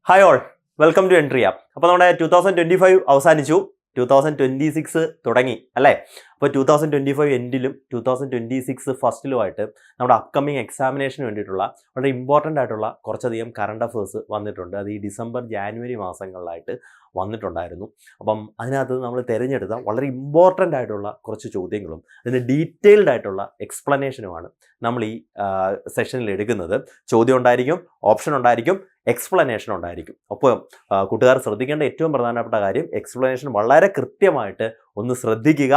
Hi all, welcome to Entri app. അപ്പോൾ നമ്മുടെ 2025 അവസാനിച്ചു, 2026 തുടങ്ങി അല്ലേ? അപ്പോൾ 2025 എൻഡിലും 2026 ഫസ്റ്റിലുമായിട്ട് നമ്മുടെ അപ്കമിങ് എക്സാമിനേഷന് വേണ്ടിയിട്ടുള്ള വളരെ ഇമ്പോർട്ടൻ്റ് ആയിട്ടുള്ള കുറച്ചധികം കറണ്ട് അഫേഴ്സ് വന്നിട്ടുണ്ട്. അത് ഈ ഡിസംബർ ജാനുവരി മാസങ്ങളിലായിട്ട് വന്നിട്ടുണ്ടായിരുന്നു. അപ്പം അതിനകത്ത് നമ്മൾ തിരഞ്ഞെടുത്ത വളരെ ഇമ്പോർട്ടൻ്റ് ആയിട്ടുള്ള കുറച്ച് ചോദ്യങ്ങളും അതിന് ഡീറ്റെയിൽഡ് ആയിട്ടുള്ള എക്സ്പ്ലനേഷനുമാണ് നമ്മൾ ഈ സെഷനിൽ എടുക്കുന്നത്. ചോദ്യം ഉണ്ടായിരിക്കും, ഓപ്ഷൻ ഉണ്ടായിരിക്കും, എക്സ്പ്ലനേഷൻ ഉണ്ടായിരിക്കും. അപ്പോൾ കൂട്ടുകാർ ശ്രദ്ധിക്കേണ്ട ഏറ്റവും പ്രധാനപ്പെട്ട കാര്യം എക്സ്പ്ലനേഷൻ വളരെ കൃത്യമായിട്ട് ഒന്ന് ശ്രദ്ധിക്കുക.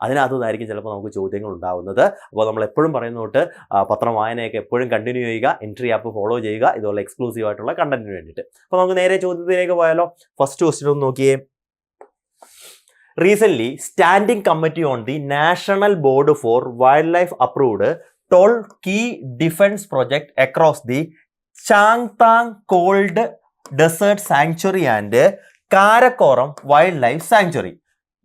അതിനകത്തുനിന്നായിരിക്കും ചിലപ്പോൾ നമുക്ക് ചോദ്യങ്ങൾ ഉണ്ടാവുന്നത്. അപ്പോൾ നമ്മൾ എപ്പോഴും പറയുന്ന തൊട്ട് പത്രം വായനയൊക്കെ എപ്പോഴും കണ്ടിന്യൂ ചെയ്യുക, എൻട്രി ആപ്പ് ഫോളോ ചെയ്യുക, ഇതുപോലെ എക്സ്ക്ലൂസീവ് ആയിട്ടുള്ള കണ്ടന്റിന് വേണ്ടിയിട്ട്. അപ്പോൾ നമുക്ക് നേരെ ചോദ്യത്തിലേക്ക് പോയാലോ. ഫസ്റ്റ് ക്വസ്റ്റ്യൻ ഒന്ന് നോക്കിയേ. Recently, Standing Committee on the National Board for Wildlife approved 12 key defense projects across the Changtang Cold Desert Sanctuary and Karakoram Wildlife Sanctuary.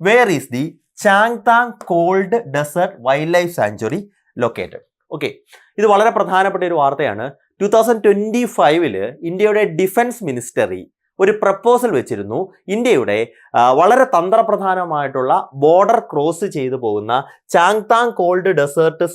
Where is the Changtang Cold Desert Wildlife Sanctuary located? Okay, ഇത് വളരെ പ്രധാനപ്പെട്ട ഒരു വാർത്തയാണ്. 2025 ഇന്ത്യയുടെ defence ministry ഒരു proposal വെച്ചിരുന്നു. ഇന്ത്യയുടെ വളരെ തന്ത്രപ്രധാനമായിട്ടുള്ള ബോർഡർ ക്രോസ് ചെയ്തു പോകുന്ന ചാങ്താങ് കോൾഡ് ഡെസേർട്ട്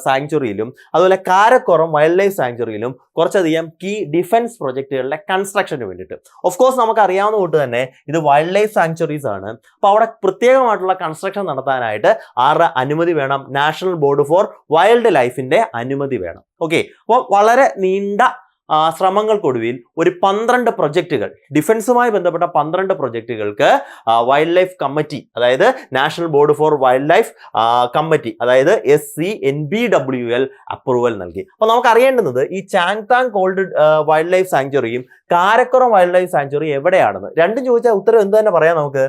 സാങ്ച്വറിയിലും അതുപോലെ കാരക്കോറം വൈൽഡ് ലൈഫ് സാങ്ച്വറിയിലും കുറച്ചധികം കീ ഡിഫൻസ് പ്രൊജക്റ്റുകളുടെ കൺസ്ട്രക്ഷന് വേണ്ടിയിട്ട്. ഓഫ് കോഴ്സ് നമുക്ക് അറിയാവുന്ന കൊണ്ട് തന്നെ ഇത് വൈൽഡ് ലൈഫ് സാങ്ച്വറീസ് ആണ്. അപ്പോൾ അവിടെ പ്രത്യേകമായിട്ടുള്ള കൺസ്ട്രക്ഷൻ നടത്താനായിട്ട് ആരുടെ അനുമതി വേണം? നാഷണൽ ബോർഡ് ഫോർ വൈൽഡ് ലൈഫിൻ്റെ അനുമതി വേണം. ഓക്കെ, അപ്പോൾ വളരെ നീണ്ട ശ്രമങ്ങൾക്കൊടുവിൽ ഒരു 12 പ്രൊജക്റ്റുകൾ, ഡിഫൻസുമായി ബന്ധപ്പെട്ട 12 പ്രൊജക്റ്റുകൾക്ക് വൈൽഡ് ലൈഫ് കമ്മിറ്റി, അതായത് national board for wild life committee, അതായത് SCNBWL അപ്രൂവൽ നൽകി. അപ്പോൾ നമുക്ക് അറിയേണ്ടുന്നത് ഈ ചാങ്താങ് കോൾഡ് വൈൽഡ് ലൈഫ് സാങ്ച്വറിയും കാരക്കോറം വൈൽഡ് ലൈഫ് സാങ്ച്വറി എവിടെയാണെന്ന്. രണ്ടും ചോദിച്ചാൽ ഉത്തരം എന്ത് തന്നെ പറയാം നമുക്ക്?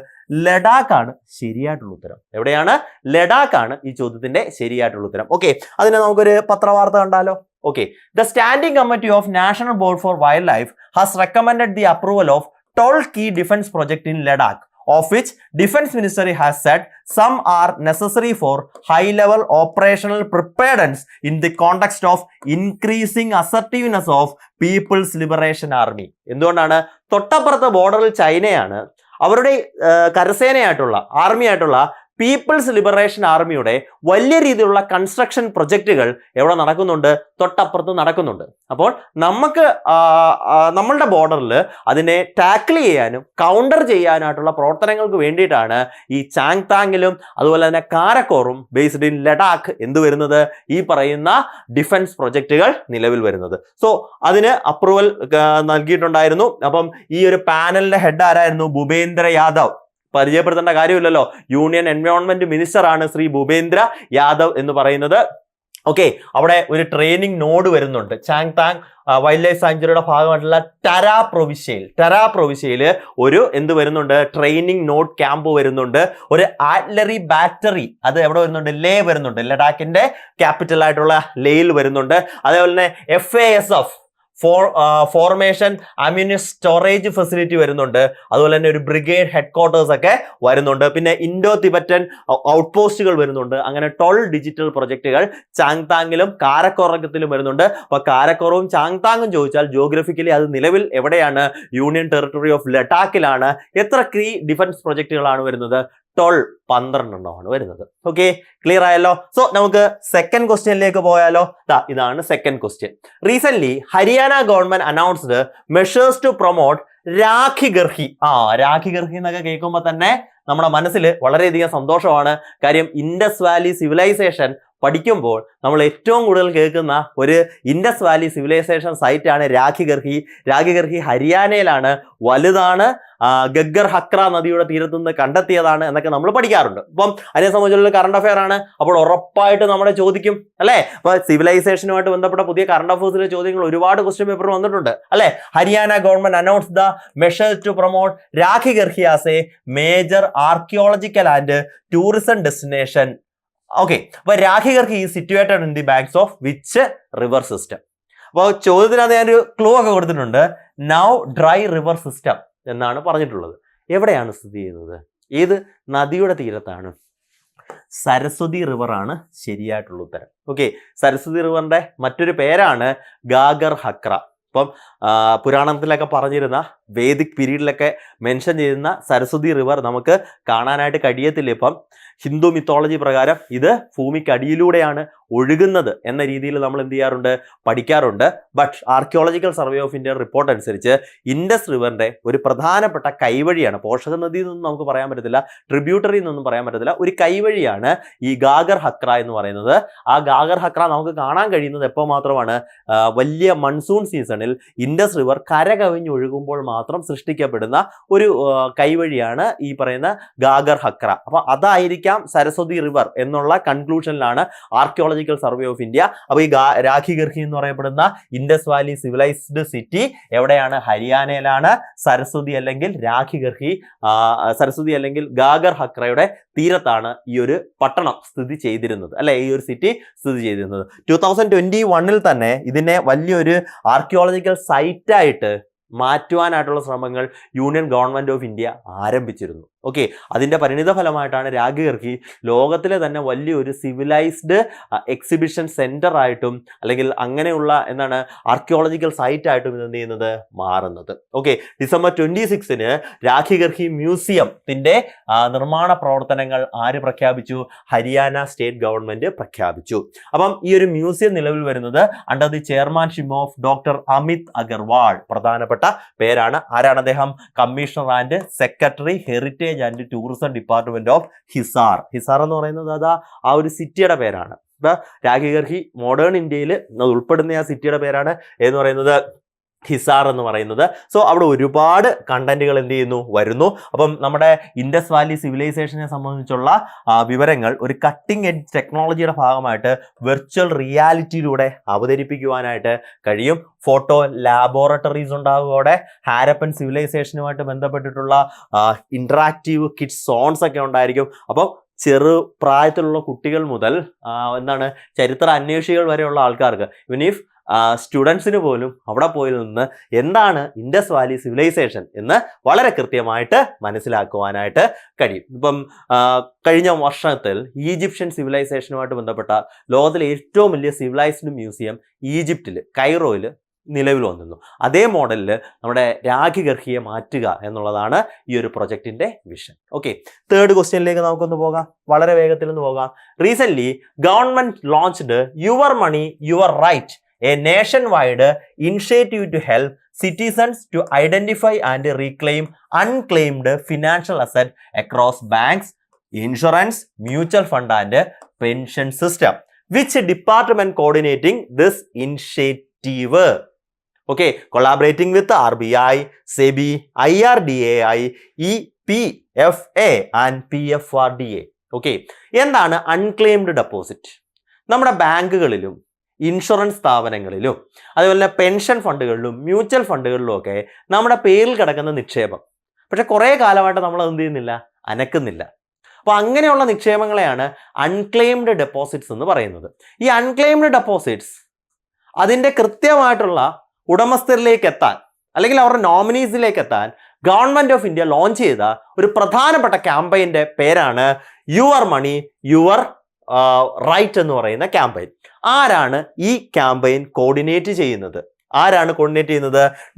ലഡാക്ക് ആണ് ശരിയായിട്ടുള്ള ഉത്തരം. എവിടെയാണ്? ലഡാക്ക് ആണ് ഈ ചോദ്യത്തിന്റെ ശരിയായിട്ടുള്ള ഉത്തരം. ഓക്കെ, അതിനെ നമുക്കൊരു പത്രവാർത്ത കണ്ടാലോ. Okay, the Standing Committee of National Board for Wildlife has recommended the approval of 12 key defense projects in Ladakh, of which Defense Ministry has said some are necessary for high-level operational preparedness in the context of increasing assertiveness of People's Liberation Army. എന്തുകൊണ്ടാണ്? തൊട്ടപ്പുറത്തെ ബോർഡറിൽ ചൈനയാണ്. അവരുടെ കരസേനയായിട്ടുള്ള army ആയിട്ടുള്ള people's liberation ആർമിയുടെ വലിയ രീതിയിലുള്ള construction പ്രൊജക്റ്റുകൾ എവിടെ നടക്കുന്നുണ്ട്? തൊട്ടപ്പുറത്ത് നടക്കുന്നുണ്ട്. അപ്പോൾ നമുക്ക് നമ്മളുടെ ബോർഡറിൽ അതിനെ ടാക്കിൾ ചെയ്യാനും കൗണ്ടർ ചെയ്യാനായിട്ടുള്ള പ്രവർത്തനങ്ങൾക്ക് വേണ്ടിയിട്ടാണ് ഈ ചാങ്താങ്ങിലും അതുപോലെ തന്നെ കാരക്കോറും ബേസ്ഡ് ഇൻ ലഡാക്ക് എന്ത് വരുന്നത്? ഈ പറയുന്ന ഡിഫൻസ് പ്രൊജക്റ്റുകൾ നിലവിൽ വരുന്നത്. സോ അതിന് അപ്രൂവൽ നൽകിയിട്ടുണ്ടായിരുന്നു. അപ്പം ഈ ഒരു പാനലിന്റെ ഹെഡ് ആരായിരുന്നു? ഭൂപേന്ദ്ര യാദവ്. പരിചയപ്പെടുത്തേണ്ട കാര്യമില്ലല്ലോ, യൂണിയൻ എൻവയോൺമെന്റ് മിനിസ്റ്റർ ആണ് ശ്രീ ഭൂപേന്ദ്ര യാദവ് എന്ന് പറയുന്നത്. ഓക്കെ, അവിടെ ഒരു ട്രെയിനിങ് നോഡ് വരുന്നുണ്ട്. ചാങ്താങ് വൈൽഡ് ലൈഫ് സാങ്ച്വറിയുടെ ഭാഗമായിട്ടുള്ള ടരാ പ്രൊവിഷ്യയിൽ ഒരു എന്ത് വരുന്നുണ്ട്? ട്രെയിനിങ് നോഡ് ക്യാമ്പ് വരുന്നുണ്ട്. ഒരു ആർട്ടിലറി ബാറ്ററി അത് എവിടെ വരുന്നുണ്ട്? ലേ വരുന്നുണ്ട്. ലഡാക്കിന്റെ ക്യാപിറ്റൽ ആയിട്ടുള്ള ലേയിൽ വരുന്നുണ്ട്. അതേപോലെ തന്നെ FASF formation ammunition storage facility വരുന്നുണ്ട്. അതുപോലെ തന്നെ ഒരു ബ്രിഗേഡ് ഹെഡ് ക്വാർട്ടേഴ്സ് ഒക്കെ വരുന്നുണ്ട്. പിന്നെ ഇൻഡോ തിബറ്റൻ ഔട്ട് പോസ്റ്റുകൾ വരുന്നുണ്ട്. അങ്ങനെ 12 ഡിജിറ്റൽ പ്രൊജക്റ്റുകൾ ചാങ്താങ്ങിലും കാരക്കോറത്തിലും വരുന്നുണ്ട്. അപ്പോൾ കാരക്കോറവും ചാങ്താങ്ങും ചോദിച്ചാൽ ജിയോഗ്രഫിക്കലി അത് നിലവിൽ എവിടെയാണ്? യൂണിയൻ ടെറിട്ടറി ഓഫ് ലഡാക്കിലാണ്. എത്ര കീ ഡിഫൻസ് പ്രൊജക്റ്റുകളാണ് വരുന്നത്? 12 എണ്ണമാണ് വരുന്നത്. ഓക്കെ, ക്ലിയർ ആയല്ലോ. സോ നമുക്ക് സെക്കൻഡ് ക്വസ്റ്റ്യനിലേക്ക് പോയാലോ. ഇതാണ് second question. Recent Haryana government announced measures to promote Rakhi Garhi. Rakhi Garhi എന്നൊക്കെ കേൾക്കുമ്പോൾ തന്നെ നമ്മുടെ മനസ്സിൽ വളരെയധികം സന്തോഷമാണ്. കാര്യം ഇൻഡസ് വാലി സിവിലൈസേഷൻ പഠിക്കുമ്പോൾ നമ്മൾ ഏറ്റവും കൂടുതൽ കേൾക്കുന്ന ഒരു ഇൻഡസ് വാലി സിവിലൈസേഷൻ സൈറ്റാണ് രാഖി ഗർഹി. രാഖി ഗർഹി ഹരിയാനയിലാണ്, വലുതാണ്, ഗഗ്ഗർ ഹക്ര നദിയുടെ തീരത്തു നിന്ന് കണ്ടെത്തിയതാണ് എന്നൊക്കെ നമ്മൾ പഠിക്കാറുണ്ട്. അപ്പം അതിനെ സംബന്ധിച്ചുള്ള കറണ്ട് അഫെയർ ആണ്. അപ്പോൾ ഉറപ്പായിട്ട് നമ്മളെ ചോദിക്കും അല്ലേ. അപ്പോൾ സിവിലൈസേഷനുമായിട്ട് ബന്ധപ്പെട്ട പുതിയ കറണ്ട് അഫേഴ്സിലെ ചോദ്യങ്ങൾ ഒരുപാട് ക്വസ്റ്റ്യൻ പേപ്പർ വന്നിട്ടുണ്ട് അല്ലേ. Haryana government announce the measures to promote Rakhi Garhi as a major archaeological and tourism destination. Okay, അപ്പോൾ Rakhi Garhi is situated in the banks of which river system? അപ്പോൾ ചോദ്യത്തിനകത്ത് ഞാനൊരു ക്ലൂ ഒക്കെ കൊടുത്തിട്ടുണ്ട്. നൗ ഡ്രൈ റിവർ സിസ്റ്റം എന്നാണ് പറഞ്ഞിട്ടുള്ളത്. എവിടെയാണ് സ്ഥിതി ചെയ്യുന്നത്? ഏത് നദിയുടെ തീരത്താണ്? സരസ്വതി റിവർ ആണ് ശരിയായിട്ടുള്ള ഉത്തരം. ഓക്കെ, സരസ്വതി റിവറിന്റെ മറ്റൊരു പേരാണ് ഗാഗർ ഹക്ര. ഇപ്പം പുരാണത്തിലൊക്കെ പറഞ്ഞിരുന്ന വേദിക് പീരീഡിലൊക്കെ മെൻഷൻ ചെയ്യുന്ന സരസ്വതി റിവർ നമുക്ക് കാണാനായിട്ട് കഴിയത്തില്ല. ഇപ്പം ഹിന്ദു മിത്തോളജി പ്രകാരം ഇത് ഭൂമിക്കടിയിലൂടെയാണ് ഒഴുകുന്നത് എന്ന രീതിയിൽ നമ്മൾ എന്ത് ചെയ്യാറുണ്ട്, പഠിക്കാറുണ്ട്. But archaeological survey of India report അനുസരിച്ച് ഇൻഡസ് റിവറിന്റെ ഒരു പ്രധാനപ്പെട്ട കൈവഴിയാണ്, പോഷക നദി എന്നൊന്നും നമുക്ക് പറയാൻ പറ്റത്തില്ല, ട്രിബ്യൂട്ടറി എന്നൊന്നും പറയാൻ പറ്റത്തില്ല, ഒരു കൈവഴിയാണ് ഈ ഗാഗർ ഹക്ര എന്ന് പറയുന്നത്. ആ ഗാഗർ ഹക്ര നമുക്ക് കാണാൻ കഴിയുന്നത് എപ്പോൾ മാത്രമാണ്, വലിയ മൺസൂൺ സീസണിൽ ഇൻഡസ് റിവർ കരകവിഞ്ഞൊഴുകുമ്പോൾ മാത്രം സൃഷ്ടിക്കപ്പെടുന്ന ഒരു കൈവഴിയാണ് ഈ പറയുന്ന ഗാഗർ ഹക്ര. അപ്പൊ അതായിരിക്കാം സരസ്വതി റിവർ എന്നുള്ള കൺക്ലൂഷനിലാണ് ആർക്കിയോളജിക്കൽ സർവേ ഓഫ് ഇന്ത്യ. അപ്പൊ ഈ രാഖി ഗർഹി എന്ന് പറയപ്പെടുന്ന ഇൻഡസ് വാലി സിവിലൈസ്ഡ് സിറ്റി എവിടെയാണ്, ഹരിയാനയിലാണ്. സരസ്വതി അല്ലെങ്കിൽ രാഖി ഗർഹി, സരസ്വതി അല്ലെങ്കിൽ ഗാഗർ ഹക്രയുടെ തീരത്താണ് ഈ ഒരു പട്ടണം സ്ഥിതി ചെയ്തിരുന്നത്, അല്ലെ, ഈ ഒരു സിറ്റി സ്ഥിതി ചെയ്തിരുന്നത്. 2021 തന്നെ ഇതിനെ വലിയൊരു ആർക്കിയോളജിക്കൽ സൈറ്റായിട്ട് മാറ്റുവാനായിട്ടുള്ള ശ്രമങ്ങൾ യൂണിയൻ ഗവൺമെന്റ് ഓഫ് ഇന്ത്യ ആരംഭിച്ചിരുന്നു. ഓക്കെ, അതിന്റെ പരിണിത ഫലമായിട്ടാണ് രാഖി ഗർഹി ലോകത്തിലെ തന്നെ വലിയൊരു സിവിലൈസ്ഡ് എക്സിബിഷൻ സെന്റർ ആയിട്ടും അല്ലെങ്കിൽ അങ്ങനെയുള്ള എന്താണ് ആർക്കിയോളജിക്കൽ സൈറ്റ് ആയിട്ടും ഇത് എന്ത് ചെയ്യുന്നത്, മാറുന്നത്. ഓക്കെ, ഡിസംബർ 26-ന് രാഖി ഗർഹി മ്യൂസിയത്തിന്റെ നിർമ്മാണ പ്രവർത്തനങ്ങൾ ആര് പ്രഖ്യാപിച്ചു, ഹരിയാന സ്റ്റേറ്റ് ഗവൺമെന്റ് പ്രഖ്യാപിച്ചു. അപ്പം ഈ ഒരു മ്യൂസിയം നിലവിൽ വരുന്നത് under the chairmanship of doctor Amit Agarwal. പ്രധാനപ്പെട്ട പേരാണ്. ആരാണ് അദ്ദേഹം? Commissioner and secretary heritage and tourism department of Hisar. Hisar എന്ന് പറയുന്നത് അതാ ആ ഒരു സിറ്റിയുടെ പേരാണ്. ഇപ്പൊ രാഖി ഗർഹി മോഡേൺ ഇന്ത്യയിൽ ഉൾപ്പെടുന്ന ആ സിറ്റിയുടെ പേരാണ് എന്ന് പറയുന്നത് ഹിസാർ എന്ന് പറയുന്നത്. സോ അവിടെ ഒരുപാട് കണ്ടന്റുകൾ എന്ത് ചെയ്യുന്നു, വരുന്നു. അപ്പം നമ്മുടെ ഇൻഡസ് വാലി സിവിലൈസേഷനെ സംബന്ധിച്ചുള്ള വിവരങ്ങൾ ഒരു കട്ടിംഗ് എഡ്ജ് ടെക്നോളജിയുടെ ഭാഗമായിട്ട് വെർച്വൽ റിയാലിറ്റിയിലൂടെ അവതരിപ്പിക്കുവാനായിട്ട് കഴിയും. ഫോട്ടോ ലാബോറട്ടറീസ് ഉണ്ടാകും അവിടെ. ഹാരപ്പൻ സിവിലൈസേഷനുമായിട്ട് ബന്ധപ്പെട്ടിട്ടുള്ള ഇന്ററാക്റ്റീവ് കിഡ്സ് സോൺസ് ഒക്കെ ഉണ്ടായിരിക്കും. അപ്പം ചെറു പ്രായത്തിലുള്ള കുട്ടികൾ മുതൽ എന്താണ് ചരിത്ര അന്വേഷികൾ വരെയുള്ള ആൾക്കാർക്ക്, ഇവൻ ഇഫ് സ്റ്റുഡൻസിന് പോലും അവിടെ പോയി നിന്ന് എന്താണ് ഇൻഡസ് വാലി സിവിലൈസേഷൻ എന്ന് വളരെ കൃത്യമായിട്ട് മനസ്സിലാക്കുവാനായിട്ട് കഴിയും. ഇപ്പം കഴിഞ്ഞ വർഷത്തിൽ ഈജിപ്ഷ്യൻ സിവിലൈസേഷനുമായിട്ട് ബന്ധപ്പെട്ട ലോകത്തിലെ ഏറ്റവും വലിയ സിവിലൈസ്ഡ് മ്യൂസിയം ഈജിപ്തിൽ കൈറോയിൽ നിലവിൽ വന്നിരുന്നു. അതേ മോഡലിൽ നമ്മുടെ രാഖി ഗർഹിയെ മാറ്റുക എന്നുള്ളതാണ് ഈ ഒരു പ്രൊജക്ടിന്റെ വിഷൻ. ഓക്കെ, തേർഡ് ക്വസ്റ്റ്യനിലേക്ക് നമുക്കൊന്ന് പോകാം, വളരെ വേഗത്തിൽ ഒന്ന് പോകാം. Recent government launched your money your right, a nationwide initiative to help citizens to identify and reclaim unclaimed financial assets across banks, insurance, mutual fund and pension system. Which department coordinating this initiative? Okay, collaborating with RBI, SEBI, IRDAI, EPFA and PFRDA. Okay, എന്താണ് unclaimed deposit? നമ്മുടെ ബാങ്കുകളിലും insurance സ്ഥാപനങ്ങളിലും അതുപോലെ pension ഫണ്ടുകളിലും mutual ഫണ്ടുകളിലും ഒക്കെ നമ്മുടെ പേരിൽ കിടക്കുന്ന നിക്ഷേപം, പക്ഷെ കുറേ കാലമായിട്ട് നമ്മൾ എന്ത് ചെയ്യുന്നില്ല, അനക്കുന്നില്ല. അപ്പോൾ അങ്ങനെയുള്ള നിക്ഷേപങ്ങളെയാണ് അൺക്ലെയിംഡ് ഡെപ്പോസിറ്റ്സ് എന്ന് പറയുന്നത്. ഈ അൺക്ലെയിംഡ് ഡെപ്പോസിറ്റ്സ് അതിൻ്റെ കൃത്യമായിട്ടുള്ള ഉടമസ്ഥരിലേക്ക് എത്താൻ അല്ലെങ്കിൽ അവരുടെ നോമിനീസിലേക്ക് എത്താൻ ഗവൺമെന്റ് ഓഫ് ഇന്ത്യ ലോഞ്ച് ചെയ്ത ഒരു പ്രധാനപ്പെട്ട ക്യാമ്പയിൻ്റെ പേരാണ് യുവർ മണി യുവർ റൈറ്റ് എന്ന് പറയുന്ന ക്യാമ്പയിൻ. ആരാണ് ഈ ക്യാമ്പയിൻ കോർഡിനേറ്റ് ചെയ്യുന്നത്?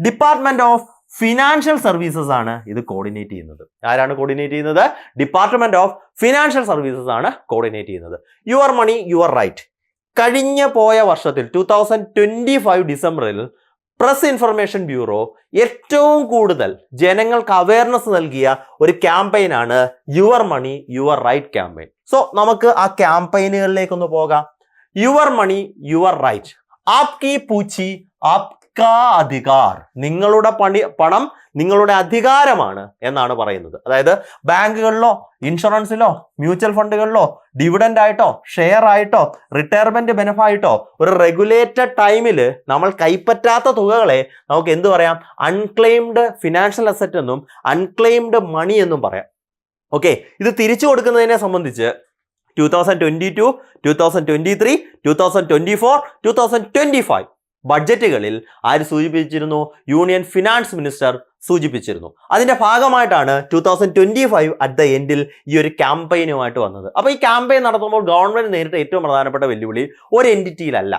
ഡിപ്പാർട്ട്മെന്റ് ഓഫ് ഫിനാൻഷ്യൽ സർവീസസ് ആണ് ഇത് കോർഡിനേറ്റ് ചെയ്യുന്നത്. ആരാണ് കോർഡിനേറ്റ് ചെയ്യുന്നത്? ഡിപ്പാർട്ട്മെന്റ് ഓഫ് ഫിനാൻഷ്യൽ സർവീസസ് ആണ് കോർഡിനേറ്റ് ചെയ്യുന്നത്. യുവർ മണി യുവർ റൈറ്റ് കഴിഞ്ഞ പോയ വർഷത്തിൽ 2025 ഡിസംബറിൽ പ്രസ് ഇൻഫർമേഷൻ ബ്യൂറോ ഏറ്റവും കൂടുതൽ ജനങ്ങൾക്ക് അവയർനെസ് നൽകിയ ഒരു ക്യാമ്പയിനാണ് your money your right campaign. So നമുക്ക് ആ ക്യാമ്പയിനുകളിലേക്കൊന്ന് പോകാം. യുവർ മണി യുവർ റൈറ്റ്, ആപ്കി പൂച്ചി ആപ്കാ അധികാർ, നിങ്ങളുടെ പണം നിങ്ങളുടെ അധികാരമാണ് എന്നാണ് പറയുന്നത്. അതായത് ബാങ്കുകളിലോ ഇൻഷുറൻസിലോ മ്യൂച്വൽ ഫണ്ടുകളിലോ ഡിവിഡൻഡ് ആയിട്ടോ ഷെയർ ആയിട്ടോ റിട്ടയർമെന്റ് ബെനഫായിട്ടോ ഒരു റെഗുലേറ്റഡ് ടൈമിൽ നമ്മൾ കൈപ്പറ്റാത്ത തുകകളെ നമുക്ക് എന്ത് പറയാം? അൺക്ലെയിംഡ് ഫിനാൻഷ്യൽ അസറ്റ് എന്നും അൺക്ലെയിംഡ് മണി എന്നും പറയാം. ഓക്കെ, ഇത് തിരിച്ചു കൊടുക്കുന്നതിനെ സംബന്ധിച്ച് 2022, 2023, 2024, 2025 ബഡ്ജറ്റുകളിൽ ആര് സൂചിപ്പിച്ചിരുന്നു? യൂണിയൻ ഫിനാൻസ് മിനിസ്റ്റർ സൂചിപ്പിച്ചിരുന്നു. അതിന്റെ ഭാഗമായിട്ടാണ് 2025 അറ്റ് ദ എൻഡിൽ ഈ ഒരു ക്യാമ്പയിനുമായിട്ട് വന്നത്. അപ്പോൾ ഈ ക്യാമ്പയിൻ നടത്തുമ്പോൾ ഗവൺമെന്റ് നേരിട്ട ഏറ്റവും പ്രധാനപ്പെട്ട വെല്ലുവിളി ഒരു എൻറ്റിറ്റിയിലല്ല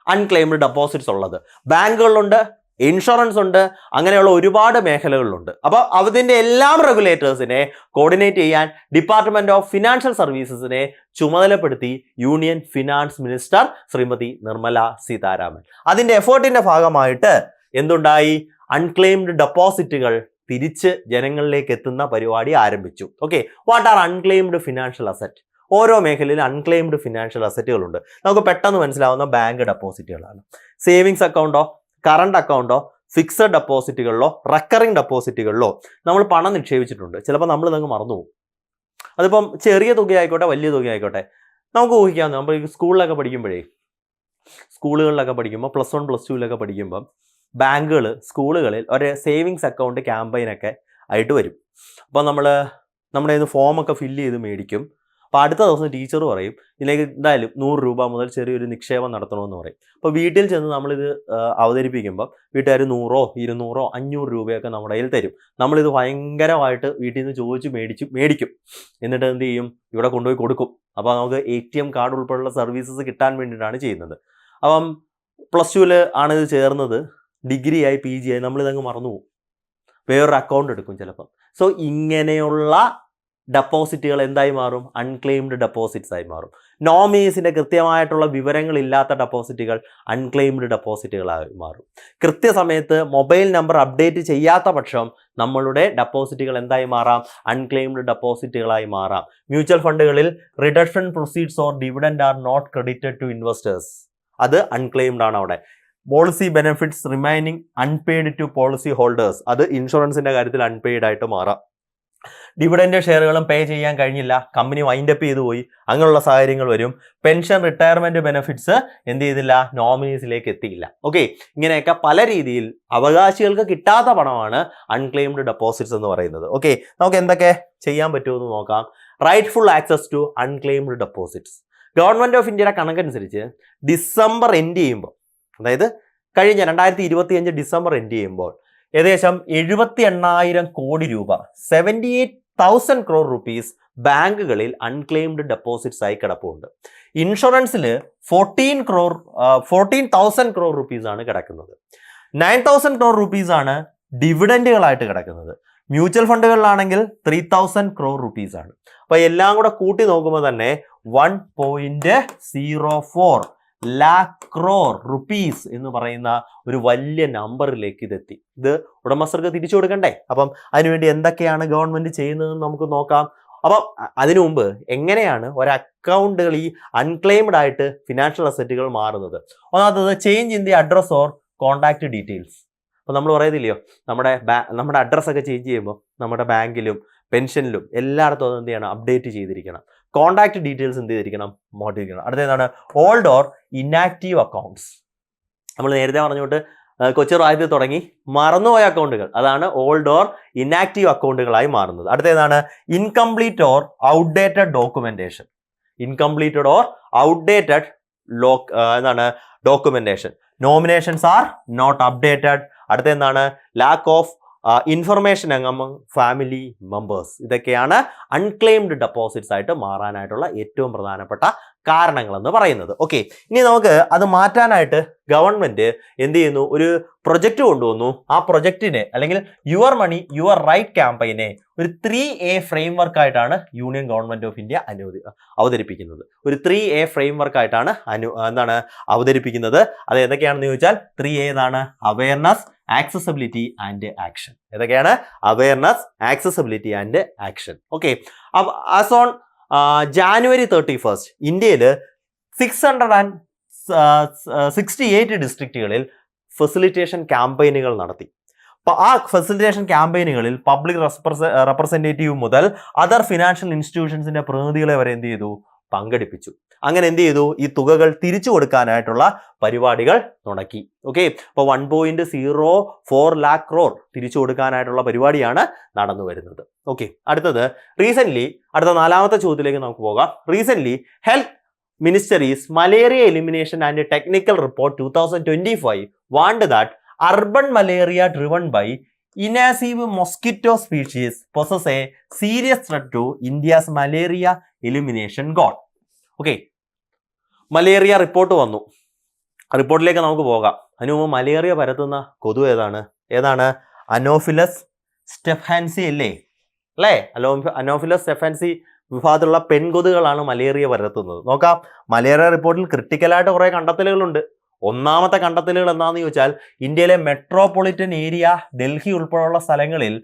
അൺക്ലെയിംഡ് ഡെപ്പോസിറ്റ്സ് ഉള്ളത്. ബാങ്കുകളിലുണ്ട്, ഇൻഷുറൻസ് ഉണ്ട്, അങ്ങനെയുള്ള ഒരുപാട് മേഖലകളുണ്ട്. അപ്പോൾ അതിൻ്റെ എല്ലാം റെഗുലേറ്റേഴ്സിനെ കോർഡിനേറ്റ് ചെയ്യാൻ ഡിപ്പാർട്ട്മെന്റ് ഓഫ് ഫിനാൻഷ്യൽ സർവീസസിനെ ചുമതലപ്പെടുത്തി union finance minister Shrimati Nirmala Sitharaman. അതിൻ്റെ എഫേർട്ടിന്റെ ഭാഗമായിട്ട് എന്തുണ്ടായി? അൺക്ലെയിംഡ് ഡെപ്പോസിറ്റുകൾ തിരിച്ച് ജനങ്ങളിലേക്ക് എത്തുന്ന പരിപാടി ആരംഭിച്ചു. Okay, what are unclaimed financial asset? ഓരോ മേഖലയിൽ അൺക്ലെയിംഡ് ഫിനാൻഷ്യൽ അസറ്റുകളുണ്ട്. നമുക്ക് പെട്ടെന്ന് മനസ്സിലാവുന്ന ബാങ്ക് ഡെപ്പോസിറ്റുകളാണ്. സേവിങ്സ് അക്കൗണ്ടോ, കറണ്ട് അക്കൗണ്ടോ, ഫിക്സഡ് ഡെപ്പോസിറ്റുകളിലോ, റെക്കറിംഗ് ഡെപ്പോസിറ്റുകളിലോ നമ്മൾ പണം നിക്ഷേപിച്ചിട്ടുണ്ട്. ചിലപ്പോൾ നമ്മൾ ഇതങ്ങ് മറന്നുപോകും. അതിപ്പം ചെറിയ തുകയായിക്കോട്ടെ, വലിയ തുകയായിക്കോട്ടെ, നമുക്ക് ഊഹിക്കാവുന്ന നമ്മൾ സ്കൂളിലൊക്കെ പഠിക്കുമ്പോൾ പ്ലസ് 1 പ്ലസ് 2 പഠിക്കുമ്പം ബാങ്കുകൾ സ്കൂളുകളിൽ ഒരു സേവിങ്സ് അക്കൗണ്ട് ക്യാമ്പയിനൊക്കെ ആയിട്ട് വരും. അപ്പോൾ നമ്മുടെ ഇത് ഫോമൊക്കെ ഫില്ല് ചെയ്ത് മേടിക്കും. അപ്പോൾ അടുത്ത ദിവസം ടീച്ചർ പറയും ഇതിലേക്ക് എന്തായാലും 100 രൂപ മുതൽ ചെറിയൊരു നിക്ഷേപം നടത്തണമെന്ന് പറയും. അപ്പോൾ വീട്ടിൽ ചെന്ന് നമ്മളിത് അവതരിപ്പിക്കുമ്പോൾ വീട്ടുകാർ 100, 200, 500 രൂപയൊക്കെ നമ്മുടെ കയ്യിൽ തരും. നമ്മളിത് ഭയങ്കരമായിട്ട് വീട്ടിൽ നിന്ന് ചോദിച്ച് മേടിക്കും. എന്നിട്ട് എന്ത് ചെയ്യും? ഇവിടെ കൊണ്ടുപോയി കൊടുക്കും. അപ്പോൾ നമുക്ക് ATM കാർഡ് ഉൾപ്പെടെയുള്ള സർവീസസ് കിട്ടാൻ വേണ്ടിയിട്ടാണ് ചെയ്യുന്നത്. അപ്പം പ്ലസ് 2 ആണിത് ചേർന്നത്, ഡിഗ്രി ആയി PG ആയി നമ്മളിതങ്ങ് മറന്നുപോകും. വേറൊരു അക്കൗണ്ട് എടുക്കും ചിലപ്പം. സോ ഇങ്ങനെയുള്ള ഡെപ്പോസിറ്റുകൾ എന്തായി മാറും? അൺക്ലെയിംഡ് ഡെപ്പോസിറ്റ്സ് ആയി മാറും. നോമിനീസിൻ്റെ കൃത്യമായിട്ടുള്ള വിവരങ്ങളില്ലാത്ത ഡെപ്പോസിറ്റുകൾ അൺക്ലെയിംഡ് ഡെപ്പോസിറ്റുകളായി മാറും. കൃത്യസമയത്ത് മൊബൈൽ നമ്പർ അപ്ഡേറ്റ് ചെയ്യാത്ത പക്ഷം നമ്മളുടെ ഡെപ്പോസിറ്റുകൾ എന്തായി മാറാം? അൺക്ലെയിംഡ് ഡെപ്പോസിറ്റുകളായി മാറാം. മ്യൂച്വൽ ഫണ്ടുകളിൽ reduction proceeds or dividend are not credited to investors, അത് അൺക്ലെയിംഡ് ആണ് അവിടെ. Policy benefits remaining unpaid to policy holders, അത് ഇൻഷുറൻസിൻ്റെ കാര്യത്തിൽ അൺപെയ്ഡ് ആയിട്ട് മാറാം. ഡിവിഡൻഡ് ഷെയറുകളും പേ ചെയ്യാൻ കഴിഞ്ഞില്ല, കമ്പനി വൈൻഡപ്പ് ചെയ്തു പോയി, അങ്ങനെയുള്ള സാഹചര്യങ്ങൾ വരും. പെൻഷൻ, റിട്ടയർമെന്റ് ബെനിഫിറ്റ്സ് എന്ത് ചെയ്തില്ല? നോമിനീസിലേക്ക് എത്തിയില്ല. ഓക്കെ, ഇങ്ങനെയൊക്കെ പല രീതിയിൽ അവകാശികൾക്ക് കിട്ടാത്ത പണമാണ് അൺക്ലെയിംഡ് ഡെപ്പോസിറ്റ്സ് എന്ന് പറയുന്നത്. ഓക്കെ, നമുക്ക് എന്തൊക്കെ ചെയ്യാൻ പറ്റുമെന്ന് നോക്കാം. Rightful access to unclaimed deposits. Government of ഇന്ത്യയുടെ കണക്കനുസരിച്ച് ഡിസംബർ എൻഡ് ചെയ്യുമ്പോൾ, അതായത് കഴിഞ്ഞ 2025 ഡിസംബർ എൻഡ് ചെയ്യുമ്പോൾ ഏകദേശം 78,000 കോടി രൂപ, 78,000 crore rupees ബാങ്കുകളിൽ അൺക്ലെയിംഡ് ഡെപ്പോസിറ്റ്സ് ആയി കിടപ്പുണ്ട്. ഇൻഷുറൻസിൽ 14,000 crore rupees ആണ് കിടക്കുന്നത്. 9,000 crore rupees ആണ് ഡിവിഡൻഡുകളായിട്ട് കിടക്കുന്നത്. മ്യൂച്വൽ ഫണ്ടുകളിലാണെങ്കിൽ 3,000 crore rupees ആണ്. അപ്പോൾ എല്ലാം കൂടെ കൂട്ടി നോക്കുമ്പോൾ തന്നെ 1.04 lakh crore rupees എന്ന് പറയുന്ന ഒരു വലിയ നമ്പറിലേക്ക് ഇതെത്തി. ഇത് ഉടമസ്ഥർക്ക് തിരിച്ചു കൊടുക്കണ്ടേ? അപ്പം അതിനുവേണ്ടി എന്തൊക്കെയാണ് ഗവൺമെന്റ് ചെയ്യുന്നതെന്ന് നമുക്ക് നോക്കാം. അപ്പം അതിനു മുമ്പ് എങ്ങനെയാണ് ഒരു അക്കൗണ്ടുകൾ ഈ അൺക്ലെയിംഡ് ആയിട്ട് ഫിനാൻഷ്യൽ അസറ്റുകൾ മാറുന്നത്? ഒന്നാമത്തത് change in the address or contact details. അപ്പോൾ നമ്മൾ പറയത്തില്ലയോ, നമ്മുടെ അഡ്രസ്സൊക്കെ ചേഞ്ച് ചെയ്യുമ്പോൾ നമ്മുടെ ബാങ്കിലും പെൻഷനിലും എല്ലായിടത്തും അത് എന്ത് ചെയ്യണം? അപ്ഡേറ്റ് ചെയ്തിരിക്കണം. കോൺടാക്ട് ഡീറ്റെയിൽസ് എന്ത് ചെയ്തിരിക്കണം? മോഡിഫിക്കണം. അടുത്തതാണ് ഓൾഡ് ഓർ ഇനാക്റ്റീവ് അക്കൗണ്ട്സ്. നമ്മൾ നേരത്തെ പറഞ്ഞുകൊണ്ട് കൊച്ചു പ്രായത്തിൽ തുടങ്ങി മറന്നുപോയ അക്കൗണ്ടുകൾ, അതാണ് ഓൾഡ് ഓർ ഇനാക്റ്റീവ് അക്കൗണ്ടുകളായി മാറുന്നത്. അടുത്തതാണ് incomplete or outdated documentation. Incompleted or outdated documentation. Nominations are not updated. അടുത്ത എന്താണ്? Lack of information among family members. ഇതൊക്കെയാണ് അൺക്ലെയിംഡ് ഡെപ്പോസിറ്റ്സ് ആയിട്ട് മാറാനായിട്ടുള്ള ഏറ്റവും പ്രധാനപ്പെട്ട കാരണങ്ങളെന്ന് പറയുന്നത്. ഓക്കെ, ഇനി നമുക്ക് അത് മാറ്റാനായിട്ട് ഗവൺമെന്റ് എന്ത് ചെയ്യുന്നു? ഒരു പ്രൊജക്റ്റ് കൊണ്ടുവന്നു. ആ പ്രൊജക്റ്റിനെ അല്ലെങ്കിൽ യുവർ മണി യുവർ റൈറ്റ് ക്യാമ്പയിനെ ഒരു 3A ഫ്രെയിംവർക്ക് ആയിട്ടാണ് യൂണിയൻ ഗവൺമെന്റ് ഓഫ് ഇന്ത്യ അവതരിപ്പിക്കുന്നത്. ഒരു 3A ഫ്രെയിംവർക്ക് ആയിട്ടാണ് അവതരിപ്പിക്കുന്നത്. അത് ഏതൊക്കെയാണെന്ന് ചോദിച്ചാൽ 3A ഏതാണ്? Awareness, accessibility and action. ഏതൊക്കെയാണ്? Awareness, accessibility and action. Okay, as on January 31 ഇന്ത്യയിൽ 668 ഡിസ്ട്രിക്റ്റുകളിൽ ഫെസിലിറ്റേഷൻ ക്യാമ്പയിനുകൾ നടത്തി. അപ്പോൾ ആ ഫെസിലിറ്റേഷൻ ക്യാമ്പയിനുകളിൽ പബ്ലിക് റെപ്രസെൻറ്റേറ്റീവ് മുതൽ അതർ ഫിനാൻഷ്യൽ ഇൻസ്റ്റിറ്റ്യൂഷൻസിന്റെ പ്രതിനിധികളെ വരെ എന്ത് ചെയ്തു? പങ്കെടുപ്പിച്ചു. അങ്ങനെ എന്ത് ചെയ്തു? ഈ തുകകൾ തിരിച്ചു കൊടുക്കാനായിട്ടുള്ള പരിപാടികൾ തുടക്കി. ഓക്കെ, അപ്പോൾ 1.04 lakh crore തിരിച്ചു കൊടുക്കാനായിട്ടുള്ള പരിപാടിയാണ് നടന്നു വരുന്നത്. ഓക്കെ, അടുത്തത് റീസെന്റ്, അടുത്ത 4ാമത്തെ ചോദ്യത്തിലേക്ക് നമുക്ക് പോകാം. Recent health ministries malaria elimination and technical report 2025 want that urban malaria driven by invasive mosquito species poses a serious threat to India's malaria elimination goal. Okay, malaria report വന്നു. റിപ്പോർട്ടിലേക്ക് നമുക്ക് പോകാം. അതിനു മുമ്പ് മലേറിയ പരത്തുന്ന കൊതു ഏതാണ്? അനോഫിലസ് സ്റ്റെഫാൻസി അല്ലേ? അനോഫിലസ് സ്റ്റെഫാൻസി വിഭാഗത്തിലുള്ള പെൺകൊതുകളാണ് മലേറിയ പരത്തുന്നത്. നോക്കാം, മലേറിയ റിപ്പോർട്ടിൽ ക്രിട്ടിക്കലായിട്ട് കുറേ കണ്ടെത്തലുകളുണ്ട്. ഒന്നാമത്തെ കണ്ടെത്തലുകൾ എന്താണെന്ന് ചോദിച്ചാൽ, ഇന്ത്യയിലെ മെട്രോപൊളിറ്റൻ ഏരിയ ഡൽഹി ഉൾപ്പെടെയുള്ള സ്ഥലങ്ങളിൽ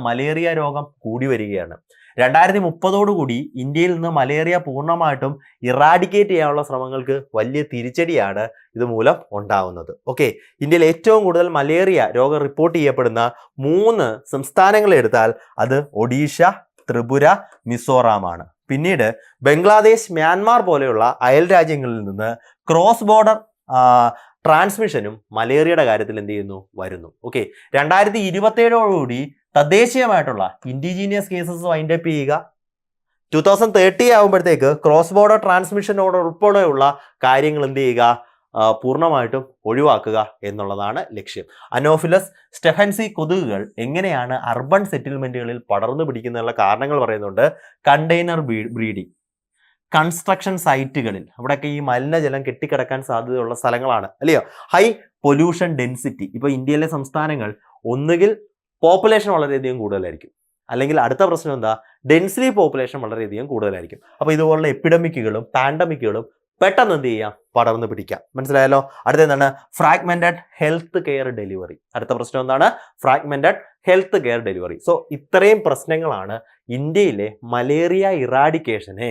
മലേറിയ രോഗം കൂടി വരികയാണ്. 2030 ഇന്ത്യയിൽ നിന്ന് മലേറിയ പൂർണ്ണമായിട്ടും ഇറാഡിക്കേറ്റ് ചെയ്യാനുള്ള ശ്രമങ്ങൾക്ക് വലിയ തിരിച്ചടിയാണ് ഇതുമൂലം ഉണ്ടാകുന്നത്. ഓക്കെ, ഇന്ത്യയിൽ ഏറ്റവും കൂടുതൽ മലേറിയ രോഗം റിപ്പോർട്ട് ചെയ്യപ്പെടുന്ന 3 സംസ്ഥാനങ്ങളെ എടുത്താൽ അത് ഒഡീഷ, ത്രിപുര, മിസോറാമാണ്. പിന്നീട് ബംഗ്ലാദേശ്, മ്യാൻമാർ പോലെയുള്ള അയൽ രാജ്യങ്ങളിൽ നിന്ന് ക്രോസ് ബോർഡർ ട്രാൻസ്മിഷനും മലേറിയയുടെ കാര്യത്തിൽ വരുന്നു. ഓക്കെ, 2027 തദ്ദേശീയമായിട്ടുള്ള ഇൻഡിജീനിയസ് കേസസ് വൈൻഡപ്പ് ചെയ്യുക. 2030 ആകുമ്പോഴത്തേക്ക് ക്രോസ് ബോർഡർ ട്രാൻസ്മിഷനോട് ഉൾപ്പെടെയുള്ള കാര്യങ്ങൾ പൂർണ്ണമായിട്ടും ഒഴിവാക്കുക എന്നുള്ളതാണ് ലക്ഷ്യം. അനോഫിലസ് സ്റ്റെഫൻസി കൊതുകുകൾ എങ്ങനെയാണ് അർബൻ സെറ്റിൽമെന്റുകളിൽ പടർന്നു പിടിക്കുന്നതിനുള്ള കാരണങ്ങൾ പറയുന്നുണ്ട്. കണ്ടെയ്നർ ബ്രീഡിംഗ്, കൺസ്ട്രക്ഷൻ സൈറ്റുകളിൽ അവിടെയൊക്കെ ഈ മലിനജലം കെട്ടിക്കിടക്കാൻ സാധ്യതയുള്ള സ്ഥലങ്ങളാണ്, അല്ലയോ? High pollution density. ഇപ്പോൾ ഇന്ത്യയിലെ സംസ്ഥാനങ്ങൾ ഒന്നുകിൽ പോപ്പുലേഷൻ വളരെയധികം കൂടുതലായിരിക്കും, അല്ലെങ്കിൽ അടുത്ത പ്രശ്നം ഡെൻസിറ്റി പോപ്പുലേഷൻ വളരെയധികം കൂടുതലായിരിക്കും. അപ്പോൾ ഇതുപോലുള്ള എപ്പിഡമിക്കുകളും പാൻഡമിക്കുകളും പെട്ടെന്ന് പടർന്നു പിടിക്കാം. മനസ്സിലായല്ലോ? അടുത്ത ഫ്രാഗ്മെന്റഡ് ഹെൽത്ത് കെയർ ഡെലിവറി. അടുത്ത പ്രശ്നം fragmented health care delivery. So ഇത്രയും പ്രശ്നങ്ങളാണ് ഇന്ത്യയിലെ മലേറിയ ഇറാഡിക്കേഷനെ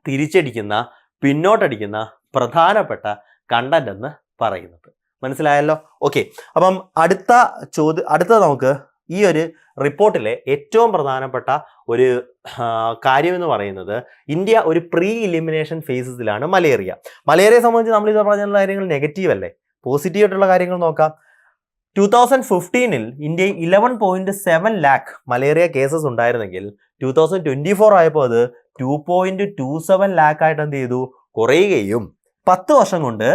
തിരിച്ചടിക്കുന്ന, പിന്നോട്ടടിക്കുന്ന പ്രധാനപ്പെട്ട കണ്ടന്റ് എന്ന് പറയുന്നത്. മനസ്സിലായല്ലോ? ഓക്കെ, അപ്പം അടുത്ത നമുക്ക് ഈ ഒരു റിപ്പോർട്ടിലെ ഏറ്റവും പ്രധാനപ്പെട്ട ഒരു കാര്യം എന്ന് പറയുന്നത്, ഇന്ത്യ ഒരു പ്രീ ഇലിമിനേഷൻ ഫേസസിലാണ് മലേറിയയെ സംബന്ധിച്ച് നമ്മൾ ഇത് പറഞ്ഞ കാര്യങ്ങൾ നെഗറ്റീവ് അല്ലേ? പോസിറ്റീവ് ആയിട്ടുള്ള കാര്യങ്ങൾ നോക്കാം. 2015 ഇന്ത്യയിൽ 11.7 lakh മലേറിയ കേസസ് ഉണ്ടായിരുന്നെങ്കിൽ 2024 ആയപ്പോൾ അത് 2.27 lakh ആയിട്ട് കുറയുകയും 10 വർഷം കൊണ്ട്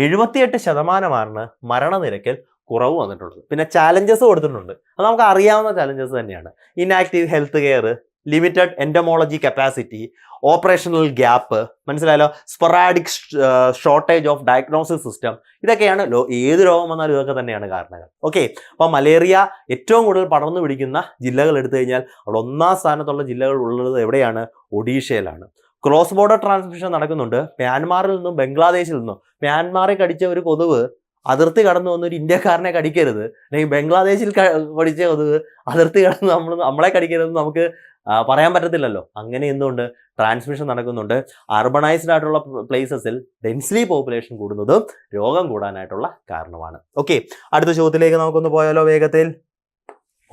78% മരണനിരക്കിൽ കുറവ് വന്നിട്ടുള്ളത്. പിന്നെ ചാലഞ്ചസ് കൊടുത്തിട്ടുണ്ട്, അത് നമുക്ക് അറിയാവുന്ന ചാലഞ്ചസ് തന്നെയാണ്. Inactive health care, limited entomology capacity, operational gap, മനസ്സിലായല്ലോ? Sporadic shortage of diagnosis system. ഇതൊക്കെയാണ് ഏത് രോഗം വന്നാലും ഇതൊക്കെ തന്നെയാണ് കാരണങ്ങൾ. ഓക്കെ, അപ്പോൾ മലേറിയ ഏറ്റവും കൂടുതൽ പടർന്നു പിടിക്കുന്ന ജില്ലകൾ എടുത്തു കഴിഞ്ഞാൽ അവിടെ 1ാം സ്ഥാനത്തുള്ള ജില്ലകൾ ഉള്ളത് എവിടെയാണ്? ഒഡീഷയിലാണ്. ക്രോസ് ബോർഡർ ട്രാൻസ്മിഷൻ നടക്കുന്നുണ്ട്. മ്യാൻമാറിൽ നിന്നും ബംഗ്ലാദേശിൽ നിന്നും. മ്യാൻമാറിൽ കടിച്ച ഒരു കൊതുക് അതിർത്തി കടന്നു വന്ന ഒരു ഇന്ത്യക്കാരനെ കടിക്കരുത്, അല്ലെങ്കിൽ ബംഗ്ലാദേശിൽ കടിച്ച കൊതുക് അതിർത്തി കടന്ന് നമ്മളെ കടിക്കരുതെന്ന് നമുക്ക് പറയാൻ പറ്റത്തില്ലല്ലോ. അങ്ങനെ എന്തുകൊണ്ട് ട്രാൻസ്മിഷൻ നടക്കുന്നുണ്ട്. അർബണൈസ്ഡ് ആയിട്ടുള്ള പ്ലേസസിൽ ഡെൻസ്ലി പോപ്പുലേഷൻ കൂടുന്നത് രോഗം കൂടാനായിട്ടുള്ള കാരണമാണ്. ഓക്കെ, അടുത്ത ചോദ്യത്തിലേക്ക് നമുക്കൊന്ന് പോയാലോ വേഗത്തിൽ.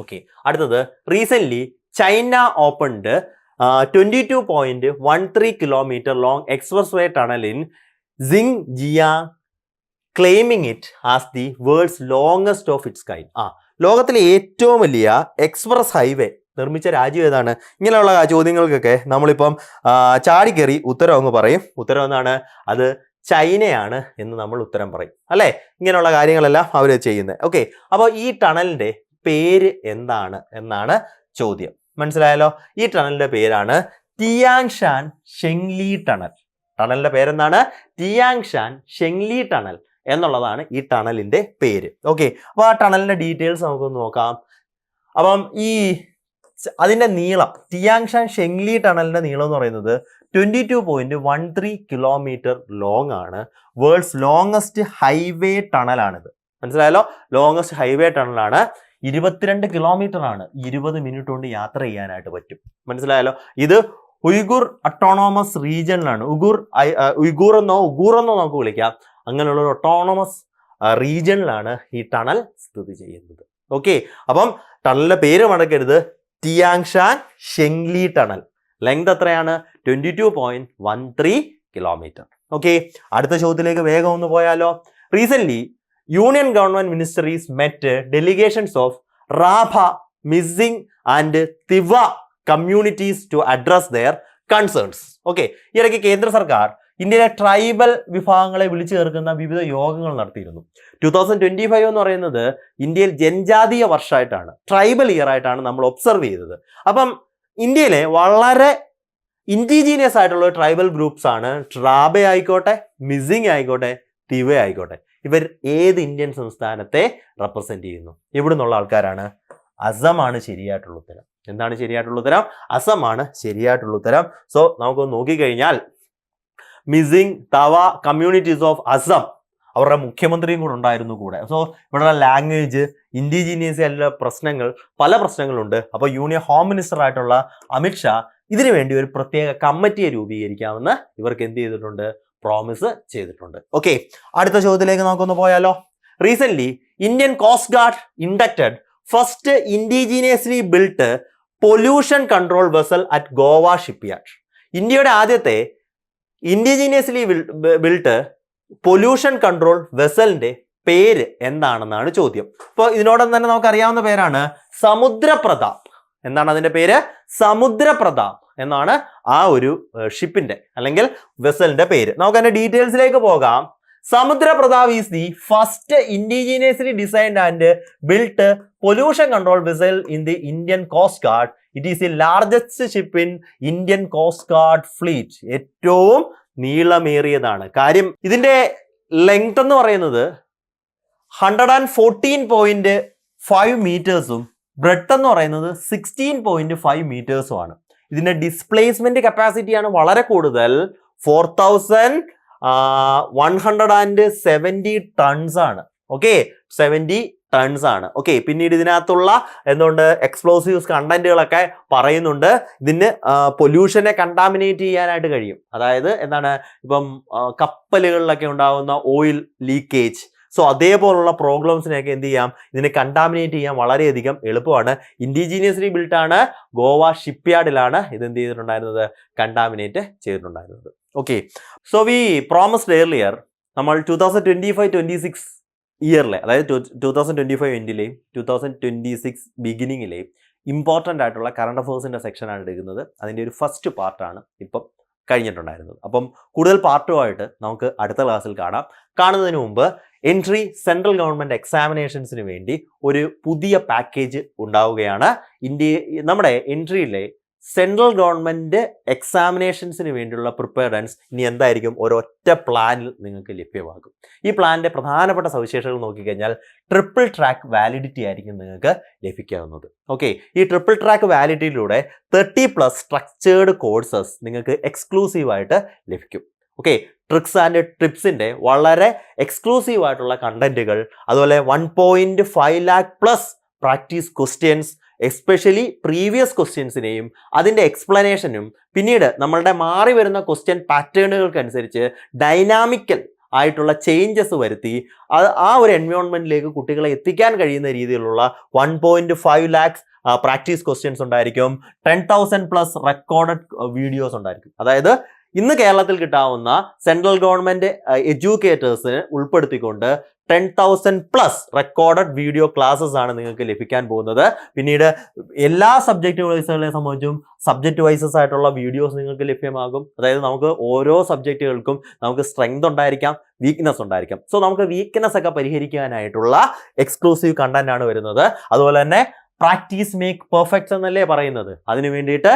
ഓക്കെ, അടുത്തത് recent China opened 22.13 kilometer long expressway tunnel in Xinjiang, claiming it as the world's longest of its kind. ലോകത്തിലെ ഏറ്റവും വലിയ എക്സ്പ്രസ് ഹൈവേ നിർമ്മിച്ച രാജ്യം ഏതാണ്? ഇങ്ങനെയുള്ള ചോദ്യങ്ങൾക്കൊക്കെ നമ്മളിപ്പം ചാടിക്കേറി ഉത്തരം അങ്ങ് പറയും. ഉത്തരം എന്താണ്? അത് ചൈനയാണ് എന്ന് നമ്മൾ ഉത്തരം പറയും, അല്ലേ? ഇങ്ങനെയുള്ള കാര്യങ്ങളെല്ലാം അവർ ചെയ്യുന്നത്. ഓക്കെ, അപ്പോൾ ഈ ടണലിന്റെ പേര് എന്താണ് എന്നാണ് ചോദ്യം. മനസ്സിലായല്ലോ? ഈ ടണലിന്റെ പേരാണ് ടിയാങ്ഷാൻ ഷെങ്ലി ടണൽ. ടണലിന്റെ പേരെന്താണ്? ടിയാങ്ഷാൻ ഷെങ്ലി ടണൽ എന്നുള്ളതാണ് ഈ ടണലിന്റെ പേര്. ഓക്കെ, അപ്പോൾ ആ ടണലിന്റെ ഡീറ്റെയിൽസ് നമുക്കൊന്ന് നോക്കാം. അപ്പം അതിന്റെ നീളം, ടിയാങ്ഷാൻ ഷെങ്ലി ടണലിന്റെ നീളം എന്ന് പറയുന്നത് 22.13 kilometer ലോങ് ആണ്. വേൾഡ്സ് ലോങ്ങസ്റ്റ് ഹൈവേ ടണലാണിത്. മനസ്സിലായല്ലോ? Longest highway ടണലാണ്. 22 കിലോമീറ്റർ ആണ്. 20 മിനിറ്റ് കൊണ്ട് യാത്ര ചെയ്യാനായിട്ട് പറ്റും. മനസ്സിലായല്ലോ? ഇത് ഉയ്ഗുർ ഓട്ടോണോമസ് റീജിയനിലാണ്. ഉയ്ഗൂർ എന്നോ നമുക്ക് വിളിക്കാം. അങ്ങനെയുള്ള ഒരു ഓട്ടോണോമസ് റീജിയനിലാണ് ഈ ടണൽ സ്ഥിതി ചെയ്യുന്നത്. ഓക്കെ, അപ്പം ടണലിന്റെ പേര് മറക്കരുത്, ടിയാങ്ഷാൻ ഷെങ്ലി ടണൽ. ലെങ്ത് എത്രയാണ്? 22.13 kilometer. ഓക്കെ, അടുത്ത ചോദ്യത്തിലേക്ക് വേഗം ഒന്ന് പോയാലോ. Recent Union government ministries met delegations of Rabha, Mizing and Tiwa communities to address their concerns. Okay, ഈ ഇടയ്ക്ക് കേന്ദ്ര സർക്കാർ ഇന്ത്യയിലെ ട്രൈബൽ വിഭാഗങ്ങളെ വിളിച്ചു ചേർക്കുന്ന വിവിധ യോഗങ്ങൾ നടത്തിയിരുന്നു. 2025 എന്ന് പറയുന്നത് ഇന്ത്യയിൽ ജനജാതീയ വർഷമായിട്ടാണ്, ട്രൈബൽ ഇയർ ആയിട്ടാണ് നമ്മൾ ഒബ്സർവ് ചെയ്തത്. അപ്പം ഇന്ത്യയിലെ വളരെ ഇൻഡിജീനിയസ് ആയിട്ടുള്ള ട്രൈബൽ ഗ്രൂപ്പ്സ് ആണ് ട്രാബ ആയിക്കോട്ടെ, മിസിംഗ് ആയിക്കോട്ടെ, തിവ ആയിക്കോട്ടെ. ഇവർ ഏത് ഇന്ത്യൻ സംസ്ഥാനത്തെ റെപ്രസെന്റ് ചെയ്യുന്നു? ഇവിടെ നിന്നുള്ള ആൾക്കാരാണ്. അസമാണ് ശരിയായിട്ടുള്ള ഉത്തരം. എന്താണ് ശരിയായിട്ടുള്ള ഉത്തരം? അസമാണ് ശരിയായിട്ടുള്ള ഉത്തരം. സോ നമുക്കൊന്ന് നോക്കിക്കഴിഞ്ഞാൽ missing, tawa communities of Assam, അവരുടെ മുഖ്യമന്ത്രിയും കൂടെ ഉണ്ടായിരുന്നു കൂടെ. സോ ഇവിടെയുള്ള ലാംഗ്വേജ്, ഇൻഡിജീനിയസ് ആയിട്ടുള്ള പ്രശ്നങ്ങൾ, പല പ്രശ്നങ്ങളുണ്ട്. അപ്പോൾ യൂണിയൻ ഹോം മിനിസ്റ്റർ ആയിട്ടുള്ള അമിത്ഷാ ഇതിനു വേണ്ടി ഒരു പ്രത്യേക കമ്മിറ്റിയെ രൂപീകരിക്കാമെന്ന് ഇവർക്ക് എന്ത് ചെയ്തിട്ടുണ്ട്? പ്രോമിസ് ചെയ്തിട്ടുണ്ട്. ഓക്കെ, അടുത്ത ചോദ്യത്തിലേക്ക് നമുക്കൊന്ന് പോയാലോ. Recent Indian Coast guard inducted first indigenously built pollution control vessel at Goa shipyard. ഇന്ത്യയുടെ ആദ്യത്തെ ഇൻഡിജീനിയസ്ലി ബിൽട്ട് പൊല്യൂഷൻ കൺട്രോൾ വെസലിന്റെ പേര് എന്താണെന്നാണ് ചോദ്യം. അപ്പോൾ ഇതിനോടൊപ്പം തന്നെ നമുക്ക് അറിയാവുന്ന പേരാണ് സമുദ്രപ്രതാപ്. എന്താണ് അതിന്റെ പേര്? സമുദ്രപ്രതാപ് എന്നാണ് ആ ഒരു ഷിപ്പിന്റെ അല്ലെങ്കിൽ വെസലിന്റെ പേര്. നമുക്ക് അതിന്റെ ഡീറ്റെയിൽസിലേക്ക് പോകാം. Samudra Pratap is the first indigenously designed and built pollution control vessel in the Indian Coast Guard. It is the largest ship in Indian Coast Guard fleet. ഏറ്റവും നീളമേറിയതാണ്. കാര്യം ഇതിന്റെ ലെങ്ത് എന്ന് പറയുന്നത് 114.5 മീറ്റേഴ്സും ബ്രെഡ്ത്ത് എന്ന് പറയുന്നത് 16.5 മീറ്റേഴ്സും ആണ്. ഇതിന്റെ ഡിസ്പ്ലേസ്മെന്റ് കപ്പാസിറ്റിയാണ് വളരെ കൂടുതൽ. 4170 ടൺസ് ആണ്. ഓക്കെ, 70 ടൺസ് ആണ്. ഓക്കെ, പിന്നീട് ഇതിനകത്തുള്ള എന്തുകൊണ്ട് എക്സ്പ്ലോസീവ്സ് കണ്ടന്റുകളൊക്കെ പറയുന്നുണ്ട്. ഇതിന് പൊല്യൂഷനെ കണ്ടാമിനേറ്റ് ചെയ്യാനായിട്ട് കഴിയും. അതായത് എന്താണ്, ഇപ്പം കപ്പലുകളിലൊക്കെ ഉണ്ടാകുന്ന ഓയിൽ ലീക്കേജ്, സോ അതേപോലുള്ള പ്രോബ്ലംസിനെയൊക്കെ എന്ത് ചെയ്യാം, ഇതിനെ കണ്ടാമിനേറ്റ് ചെയ്യാൻ വളരെയധികം എളുപ്പമാണ്. ഇൻഡിജീനിയസ്ലി ബിൽട്ടാണ്. ഗോവ ഷിപ്പ്യാർഡിലാണ് ഇത് എന്ത് ചെയ്തിട്ടുണ്ടായിരുന്നത്? കണ്ടാമിനേറ്റ് ചെയ്തിട്ടുണ്ടായിരുന്നത്. Okay, so we promised earlier നമ്മൾ 2025-26 ഇയറിലെ, അതായത് 2025 എൻഡിലെയും 2026 ബിഗിനിങ്ങിലെയും ഇമ്പോർട്ടൻ്റ് ആയിട്ടുള്ള കറണ്ട് അഫേഴ്സിൻ്റെ സെക്ഷനാണ് എടുക്കുന്നത്. അതിൻ്റെ ഒരു ഫസ്റ്റ് പാർട്ടാണ് ഇപ്പം കഴിഞ്ഞിട്ടുണ്ടായിരുന്നത്. അപ്പം കൂടുതൽ പാർട്ടുമായിട്ട് നമുക്ക് അടുത്ത ക്ലാസ്സിൽ കാണാം. കാണുന്നതിന് മുമ്പ് എൻട്രി സെൻട്രൽ ഗവൺമെൻറ് എക്സാമിനേഷൻസിന് വേണ്ടി ഒരു പുതിയ പാക്കേജ് ഉണ്ടാവുകയാണ്. നമ്മുടെ എൻട്രിയിലെ സെൻട്രൽ ഗവൺമെൻറ് എക്സാമിനേഷൻസിന് വേണ്ടിയുള്ള പ്രിപ്പയറൻസ് ഇനി എന്തായിരിക്കും? ഒരൊറ്റ പ്ലാനിൽ നിങ്ങൾക്ക് ലഭ്യമാകും. ഈ പ്ലാനിൻ്റെ പ്രധാനപ്പെട്ട സവിശേഷതകൾ നോക്കിക്കഴിഞ്ഞാൽ ട്രിപ്പിൾ ട്രാക്ക് വാലിഡിറ്റി ആയിരിക്കും നിങ്ങൾക്ക് ലഭിക്കാവുന്നത്. ഓക്കെ, ഈ ട്രിപ്പിൾ ട്രാക്ക് വാലിഡിറ്റിയിലൂടെ 30+ സ്ട്രക്ചേർഡ് കോഴ്സസ് നിങ്ങൾക്ക് എക്സ്ക്ലൂസീവായിട്ട് ലഭിക്കും. ഓക്കെ, ട്രിക്സ് ആൻഡ് ടിപ്സിൻ്റെ വളരെ എക്സ്ക്ലൂസീവ് ആയിട്ടുള്ള കണ്ടന്റുകൾ, അതുപോലെ 1.5 lakh+ practice questions, especially previous ക്വസ്റ്റ്യൻസിനെയും അതിൻ്റെ എക്സ്പ്ലനേഷനും, പിന്നീട് നമ്മളുടെ മാറി വരുന്ന ക്വസ്റ്റ്യൻ പാറ്റേണുകൾക്കനുസരിച്ച് ഡൈനാമിക്കൽ ആയിട്ടുള്ള ചേഞ്ചസ് വരുത്തി ആ ഒരു എൻവയോൺമെൻറ്റിലേക്ക് കുട്ടികളെ എത്തിക്കാൻ കഴിയുന്ന രീതിയിലുള്ള 1.5 lakhs പ്രാക്ടീസ് ക്വസ്റ്റ്യൻസ് ഉണ്ടായിരിക്കും. 10,000+ റെക്കോർഡഡ് വീഡിയോസ് ഉണ്ടായിരിക്കും. അതായത് ഇന്ന് കേരളത്തിൽ കിട്ടാവുന്ന സെൻട്രൽ ഗവൺമെൻറ് എഡ്യൂക്കേറ്റേഴ്സിന് ഉൾപ്പെടുത്തിക്കൊണ്ട് 10,000+ റെക്കോർഡഡ് വീഡിയോ ക്ലാസ്സസ് ആണ് നിങ്ങൾക്ക് ലഭിക്കാൻ പോകുന്നത്. പിന്നീട് എല്ലാ സബ്ജക്റ്റ് വൈസുകളെ സംബന്ധിച്ചും സബ്ജക്റ്റ് വൈസസ് ആയിട്ടുള്ള വീഡിയോസ് നിങ്ങൾക്ക് ലഭ്യമാകും. അതായത് നമുക്ക് ഓരോ സബ്ജക്റ്റുകൾക്കും നമുക്ക് സ്ട്രെങ്ത് ഉണ്ടായിരിക്കാം, വീക്ക്നെസ് ഉണ്ടായിരിക്കാം. സോ നമുക്ക് വീക്ക്നെസ് ഒക്കെ പരിഹരിക്കാനായിട്ടുള്ള എക്സ്ക്ലൂസീവ് കണ്ടന്റ് ആണ് വരുന്നത്. അതുപോലെ തന്നെ പ്രാക്ടീസ് മേക്ക് പെർഫെക്റ്റ് എന്നല്ലേ പറയുന്നത്. അതിന് വേണ്ടിയിട്ട്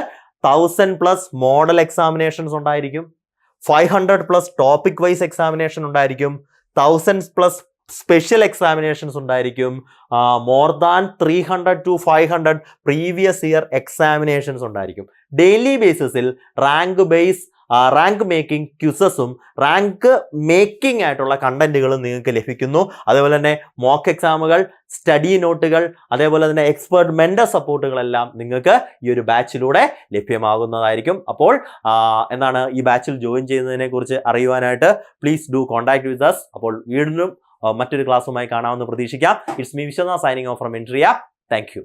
1000+ മോഡൽ എക്സാമിനേഷൻസ് ഉണ്ടായിരിക്കും, 500+ ടോപ്പിക് വൈസ് എക്സാമിനേഷൻ ഉണ്ടായിരിക്കും, 1000+ സ്പെഷ്യൽ എക്സാമിനേഷൻസ് ഉണ്ടായിരിക്കും, more than 300 to 500 previous year examinations ഉണ്ടായിരിക്കും. ഡെയിലി ബേസിസിൽ റാങ്ക് മേക്കിംഗ് ക്യൂസസും റാങ്ക് മേക്കിംഗ് ആയിട്ടുള്ള കണ്ടന്റുകളും നിങ്ങൾക്ക് ലഭിക്കുന്നു. അതേപോലെ തന്നെ മോക്ക് എക്സാമുകൾ, സ്റ്റഡി നോട്ടുകൾ, അതേപോലെ തന്നെ എക്സ്പേർട്ട് മെന്റർ സപ്പോർട്ടുകളെല്ലാം നിങ്ങൾക്ക് ഈ ഒരു ബാച്ചിലൂടെ ലഭ്യമാകുന്നതായിരിക്കും. അപ്പോൾ ഈ ബാച്ചിൽ ജോയിൻ ചെയ്യുന്നതിനെ കുറിച്ച് അറിയുവാനായിട്ട് please do contact with us. അപ്പോൾ വീണ്ടും മറ്റൊരു ക്ലാസ്സുമായി കാണാമെന്ന് പ്രതീക്ഷിക്കാം. It's me Vishwanath signing off from Entri. Thank U.